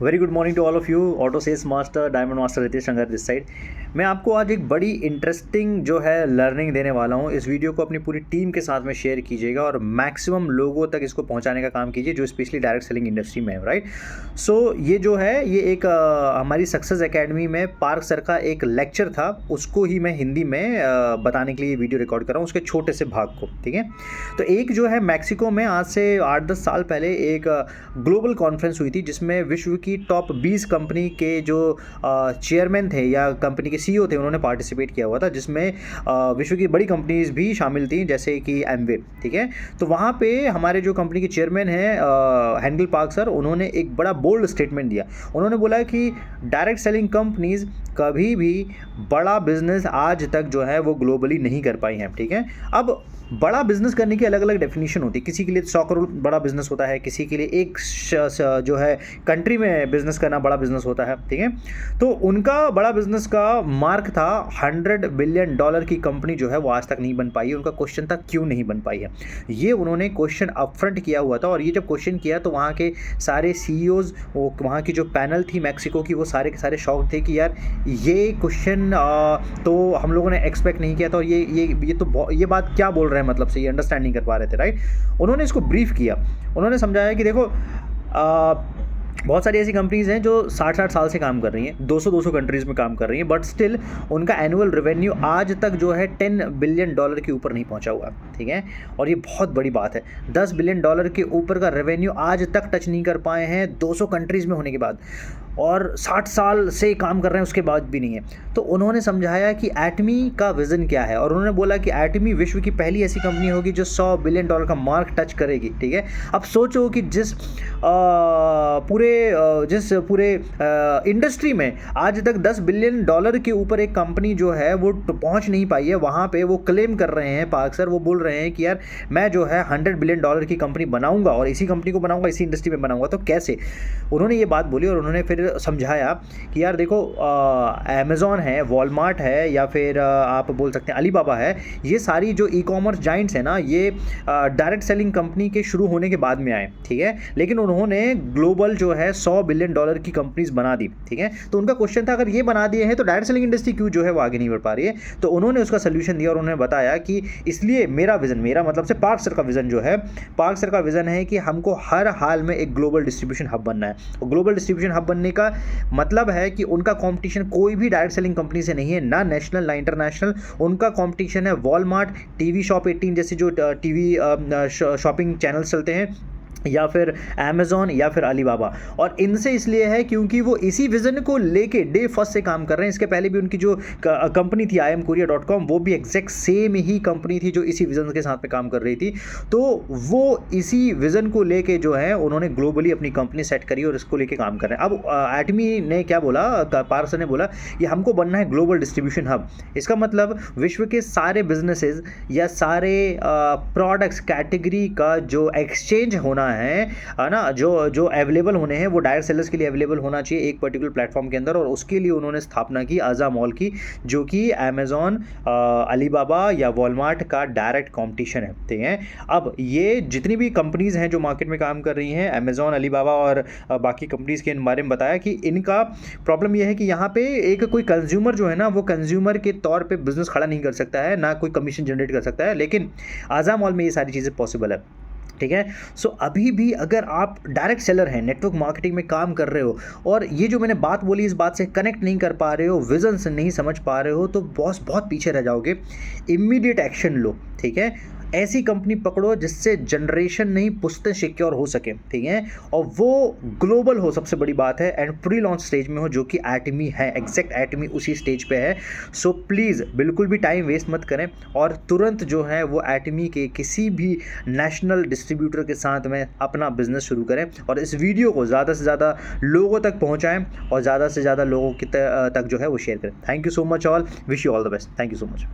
Very good morning to all of you. Auto sales master diamond master Ritesh Shankar this side. मैं आपको आज एक बड़ी इंटरेस्टिंग जो है लर्निंग देने वाला हूँ। इस वीडियो को अपनी पूरी टीम के साथ में शेयर कीजिएगा और मैक्सिमम लोगों तक इसको पहुँचाने का काम कीजिए जो स्पेशली डायरेक्ट सेलिंग इंडस्ट्री में है, राइट। सो ये जो है ये एक हमारी सक्सेस एकेडमी में पार्क सर का एक लेक्चर था, उसको ही मैं हिंदी में बताने के लिए वीडियो रिकॉर्ड कर रहा हूँ, उसके छोटे से भाग को, ठीक है। तो एक जो है मैक्सिको में आज से 8-10 साल पहले एक ग्लोबल कॉन्फ्रेंस हुई थी जिसमें विश्व की टॉप 20 कंपनी के जो चेयरमैन थे या कंपनी के सीईओ थे उन्होंने पार्टिसिपेट किया हुआ था, जिसमें विश्व की बड़ी कंपनीज भी शामिल थी जैसे कि एमवे, ठीक है। तो वहाँ पे हमारे जो कंपनी के चेयरमैन हैं हेंडल पार्क सर, उन्होंने एक बड़ा बोल्ड स्टेटमेंट दिया। उन्होंने बोला कि डायरेक्ट सेलिंग कंपनीज कभी भी बड़ा बिजनेस आज तक जो है वो ग्लोबली नहीं कर पाई हैं, ठीक है। अब बड़ा बिजनेस करने की अलग अलग डेफिनेशन होती है। किसी के लिए 100 करोड़ बड़ा बिजनेस होता है, किसी के लिए एक जो है कंट्री में बिजनेस करना बड़ा बिजनेस होता है, ठीक है। तो उनका बड़ा बिजनेस का मार्क था $100 बिलियन की कंपनी जो है वो आज तक नहीं बन पाई है। उनका क्वेश्चन था क्यों नहीं बन पाई है। ये उन्होंने क्वेश्चन अपफ्रंट किया हुआ था और ये जब क्वेश्चन किया तो वहाँ के सारे सीईओज, वहाँ की जो पैनल थी मैक्सिको की, वो सारे के सारे शॉक थे कि यार ये क्वेश्चन तो हम लोगों ने एक्सपेक्ट नहीं किया था और ये बात क्या बोल रहे हैं, मतलब से ये अंडरस्टैंड नहीं कर पा रहे थे, राइट। उन्होंने इसको ब्रीफ किया, उन्होंने समझाया कि देखो बहुत सारी ऐसी कंपनीज़ हैं जो 60-60 साल से काम कर रही हैं, 200-200 कंट्रीज़ में काम कर रही हैं, बट स्टिल उनका एनुअल रेवेन्यू आज तक जो है $10 बिलियन के ऊपर नहीं पहुंचा हुआ, ठीक है। और ये बहुत बड़ी बात है, $10 बिलियन के ऊपर का रेवेन्यू आज तक टच नहीं कर पाए हैं 200 कंट्रीज़ में होने के बाद, और 60 साल से काम कर रहे हैं उसके बाद भी नहीं है। तो उन्होंने समझाया कि एटमी का विज़न क्या है और उन्होंने बोला कि एटमी विश्व की पहली ऐसी कंपनी होगी जो $100 बिलियन का मार्क टच करेगी, ठीक है। अब सोचो कि जिस पूरे इंडस्ट्री में आज तक $10 बिलियन के ऊपर एक कंपनी जो है वो पहुंच नहीं पाई है, वहाँ पे वो क्लेम कर रहे हैं पार्क सर, वो बोल रहे हैं कि यार मैं जो है $100 बिलियन की कंपनी बनाऊंगा और इसी कंपनी को बनाऊंगा, इसी इंडस्ट्री में बनाऊंगा। तो कैसे? उन्होंने ये बात बोली और उन्होंने फिर समझाया कि यार देखो अमेज़ॉन है, वॉलमार्ट है, या फिर आप बोल सकते हैं अलीबाबा है, ये सारी जो ई कॉमर्स जाइंट्स हैं ना, ये डायरेक्ट सेलिंग कंपनी के शुरू होने के बाद में आए, ठीक है। लेकिन उन्होंने ग्लोबल जो है $100 बिलियन की कंपनीज बना दी, ठीक है। तो उनका क्वेश्चन था अगर ये बना दिए हैं तो डायरेक्ट सेलिंग इंडस्ट्री क्यों जो है वो आगे नहीं बढ़ पा रही है। तो उन्होंने उसका सोल्यूशन दिया और उन्होंने बताया कि इसलिए मेरा मतलब से पार्क सर का विजन जो है, पार्क सर का विजन है कि हमको हर हाल में एक ग्लोबल डिस्ट्रीब्यूशन हब बनना है। और ग्लोबल डिस्ट्रीब्यूशन हब बनने का मतलब है कि उनका कंपटीशन कोई भी डायरेक्ट सेलिंग कंपनी से नहीं है, ना नेशनल ना इंटरनेशनल। उनका कंपटीशन है वॉलमार्ट, टीवी शॉप 18 जैसे जो टीवी शॉपिंग चैनल्स चलते हैं, या फिर अमेज़ॉन या फिर अलीबाबा। और इनसे इसलिए है क्योंकि वो इसी विज़न को लेके डे फर्स्ट से काम कर रहे हैं। इसके पहले भी उनकी जो कंपनी थी imcourier.com, वो भी एग्जैक्ट सेम ही कंपनी थी जो इसी विज़न के साथ में काम कर रही थी। तो वो इसी विज़न को लेके जो है उन्होंने ग्लोबली अपनी कंपनी सेट करी और इसको लेके काम कर रहे हैं। अब एटमी ने क्या बोला, पार्क सर ने बोला कि हमको बनना है ग्लोबल डिस्ट्रीब्यूशन हब। इसका मतलब विश्व के सारे बिजनेसेस या सारे प्रोडक्ट्स कैटेगरी का जो एक्सचेंज होना है ना, जो अवेलेबल होने हैं वो डायरेक्ट सेलर्स के लिए अवेलेबल होना चाहिए एक पर्टिकुलर प्लेटफॉर्म के अंदर। और उसके लिए उन्होंने स्थापना की आज़ा मॉल की, जो कि अमेज़ॉन, अलीबाबा या वॉलमार्ट का डायरेक्ट कंपटीशन है, ठीक है। अब ये जितनी भी कंपनीज़ हैं जो मार्केट में काम कर रही हैं, अमेज़ॉन, अलीबाबा और बाकी कंपनीज़ के बारे में बताया कि इनका प्रॉब्लम यह है कि यहाँ पे एक कोई कंज्यूमर जो है ना, वो कंज्यूमर के तौर पे बिजनेस खड़ा नहीं कर सकता है, ना कोई कमीशन जनरेट कर सकता है, लेकिन आज़ा मॉल में ये सारी चीज़ें पॉसिबल है, ठीक है। सो अभी भी अगर आप डायरेक्ट सेलर हैं, नेटवर्क मार्केटिंग में काम कर रहे हो और ये जो मैंने बात बोली इस बात से कनेक्ट नहीं कर पा रहे हो, विजन से नहीं समझ पा रहे हो, तो बहुत पीछे रह जाओगे। इमीडिएट एक्शन लो, ठीक है। ऐसी कंपनी पकड़ो जिससे जनरेशन नहीं पुश्तें सिक्योर हो सके, ठीक है, और वो ग्लोबल हो, सबसे बड़ी बात है, एंड प्री लॉन्च स्टेज में हो, जो कि एटमी है, एग्जैक्ट एटमी उसी स्टेज पे है। सो प्लीज़ बिल्कुल भी टाइम वेस्ट मत करें और तुरंत जो है वो एटमी के किसी भी नेशनल डिस्ट्रीब्यूटर के साथ में अपना बिजनेस शुरू करें और इस वीडियो को ज़्यादा से ज़्यादा लोगों तक पहुँचाएँ और ज़्यादा से ज़्यादा लोगों की तक जो है वो शेयर करें। Thank you so much all, wish you all the best, thank you so much.